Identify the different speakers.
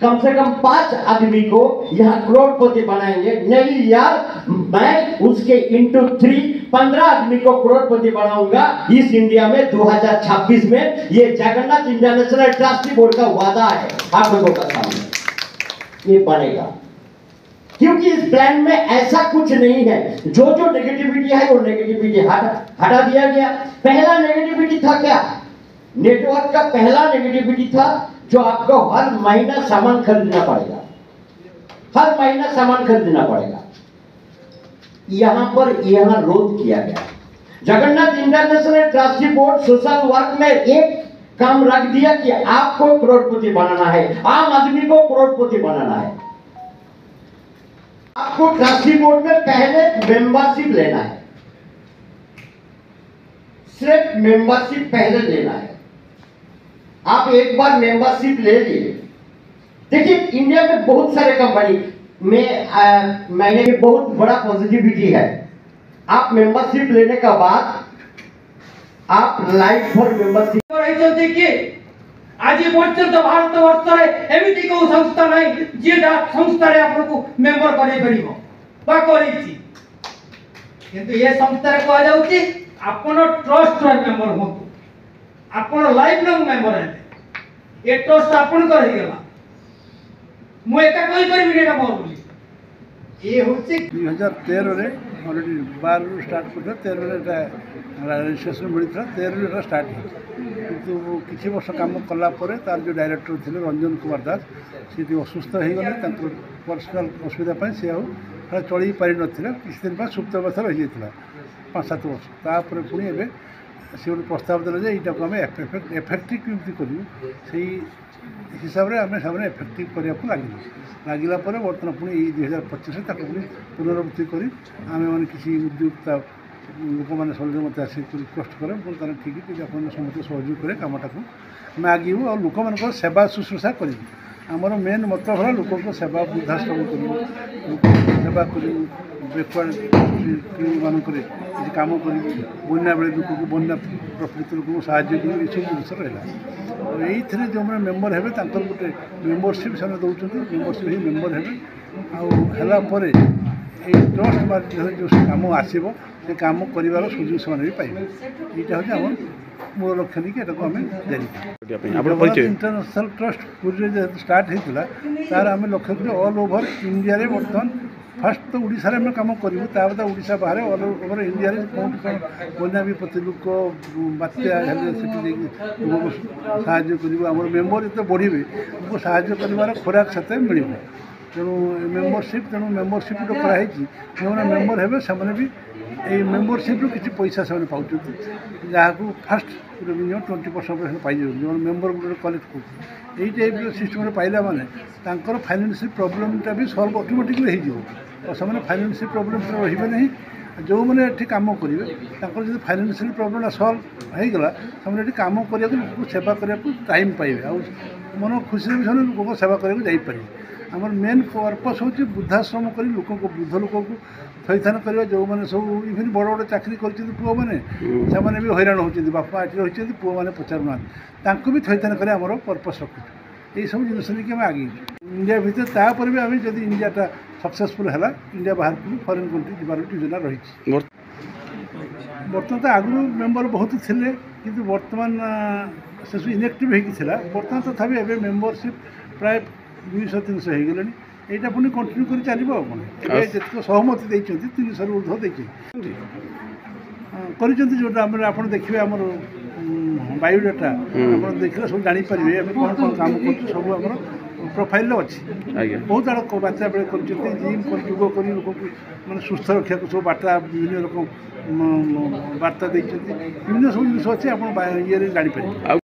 Speaker 1: कम से कम 5 आदमी को यहाँ करोड़पति बनाएंगे। नहीं यार, मैं उसके इंटू 3 15 आदमी को करोड़पति बनाऊंगा इस इंडिया में 2026 में। ये जगन्नाथ इंटरनेशनल ट्रस्टी बोर्ड का वादा है आप लोगों का सामने, ये बनेगा। क्योंकि इस प्लान में ऐसा कुछ नहीं है, जो जो नेगेटिविटी है वो नेगेटिविटी हटा दिया गया। पहला नेगेटिविटी था क्या? नेटवर्क का पहला नेगेटिविटी था जो आपको हर महीना सामान खरीदना पड़ेगा, हर महीना सामान खरीदना पड़ेगा। यहां पर यहां रोध किया गया। Jagannath international trustee board social work में एक काम रख दिया कि आपको करोड़पति बनाना है, आम आदमी को करोड़पति बनाना है। आपको ट्रस्टी बोर्ड में पहले मेंबरशिप लेना है, सिर्फ मेंबरशिप पहले लेना है। आप एक बार मेंबरशिप ले लिए, देखिए इंडिया में बहुत सारे कंपनी में मैंने बहुत बड़ा पॉजिटिविटी है। आप मेंबरशिप लेने के बाद आप लाइफ फॉर मेंबरशिप
Speaker 2: देखिए आज पर्यंत भारत वर्ष एमती को संस्था ना जी संस्थार आपको मेम्बर कर ये संस्था कहुच्छी आपण ट्रस्ट मेम्बर हूँ, आपण लाइफ लंग मेम्बर है। ये ट्रस्ट आपण करगला मुझे कहीपर मोर बोली ये हूँ
Speaker 3: 2013 अलरेडी 12 रू स्टार्ट कर 13 रजिस्ट्रेशन मिलता 13 स्टार्ट किंतु किसी वर्ष कम कलापर तार जो डायरेक्टर थे रंजन कुमार दास सी असुस्थ हो गले पर्सनाल असुविधा सी आ चल पारि ना किसी दिन बाद सुप्त अवस्था रही जाता 5-7 वर्ष तापर पुणी एवं सी गोटे प्रस्ताव देला यहाँ को आम एफेक्टिव कमी करूँ से हिसाब से आम सब एफेक्टिव करने लगिला बर्तमान पुणी 2025 पुणी पुनरावृत्ति कर आम किसी उद्योगता लोक मैंने सब मत आस रिक्वेस्ट करें तार ठीक है आप समस्त सहयोग करें कमटा को आम आगे और लोक मान सेवा शुश्रूषा कर आमर मेन मतलब है लोक सेवा वृद्धाश्रम कर सेवा कर बेकवर्ड मानक कम कर बन्या बेले लोक को बन्या प्रकृति लोक साहय कर जिस रहा ये जो मैंने मेम्बर हे गोटे मेम्बरशिप से दौरान मेम्बरशिप ही मेम्बर हे ट्रस्ट माध्यम जो कम आसो से कम कर सुजोग से पाइबे। यहाँ हूँ आम मूल लक्ष्य नहीं कि आम जारी इंटरनेशनल ट्रस्ट पूरी स्टार्ट होता तार आम लक्ष्य कर ऑल ओवर इंडिया रे बर्तमान फास्ट तो ओडिशा रे कम करूँ ताद ओडिशा बाहर ऑल ओवर इंडिया रे कौन कौन बन्या विपत्ति लोक बात्या लोक साहय कर मेम्बर जो बढ़े उनको साहय कर खोराक से मिल तेणु मेम्बरशिप तेणु मेम्बरशिप जो कराई जो मेम्बर हे से भी ये मेम्बरशिप किसी पैसा से पाँच जहाँ को फास्ट मिनिमम 20% पाई जो मेम्बर गोटे कलेक्ट कर यही टाइप सिस्टम पाइला माने फाइनेंशियल प्रोब्लेमटा भी सल्व ऑटोमेटिकली हो से फाइनेंशियल प्रोब्लेम रही नहीं जो मैंने ये कम करेंगे जो फाइनेंशियल प्रोब्लेम सल्व होगला से कम करने सेवा करने टाइम पाइबे आ मन खुशी भी लोक सेवा करने आमर मेन पर्पस हूँ वृद्धाश्रम कर लोक वृद्ध लोक को थैथान करवा जो मैंने सब इवन बड़ बड़ चाकरी कर पुओ मैंने से भी हैरान होती बापा ये रही पुओ मैंने पचारूना भी थैथान कर आम पर्पस रखुँ ये सब जिन नहीं आगे इंडिया भितर तापर भी आम जब इंडियाटा सक्सेसफुल है इंडिया बाहर को फरेन कंट्री जबार योजना रही बर्तमान तो आगु मेम्बर बहुत थे कि बर्तमान से सब इनेक्टिव होता बर्तमान तथापि एवं मेम्बरशिप प्राय 200-300 हो गले यहाँ पुणी कंटिन्यू कर चलो जितक सहमति देती 300 ऊर्ध देखिए कर आप देखिए आम बायोडाटा आप देखिए सब जानीपारे आम कौन कौन काम कर सब आम प्रोफाइल अच्छी बहुत आड़ बात्या बेले कर जिम कर योग कर लोक मैंने सुस्थ रक्षा सब बार्ता विभिन्न रकम बार्ता देखते विभिन्न सब जिन अच्छे आप ये जानीपारे।